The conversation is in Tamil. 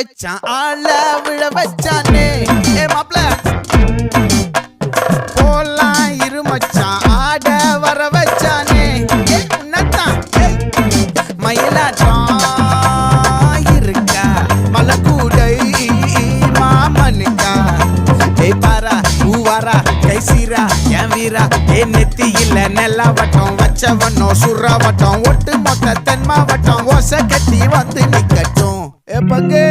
வச்சான் ஆள விழ வச்சானே ஏ மாப்ள போலாம் இருமச்சான் ஆட வர வச்சானே ஏ உன்னதான் மயிலாட்டம் இருக்கா மலக்கூடை மாமனுக்கா ஏ பாரா ஊவாரா கைசீரா என் வீரா ஏ நெத்தி இல்ல நெல்லாவட்டம் வச்சவனும் சுறாவட்டம் ஒட்டு மொத்த தென் மாவட்டம் ஓசை கட்டி வந்து நிக்கட்டும் ஏ பங்கே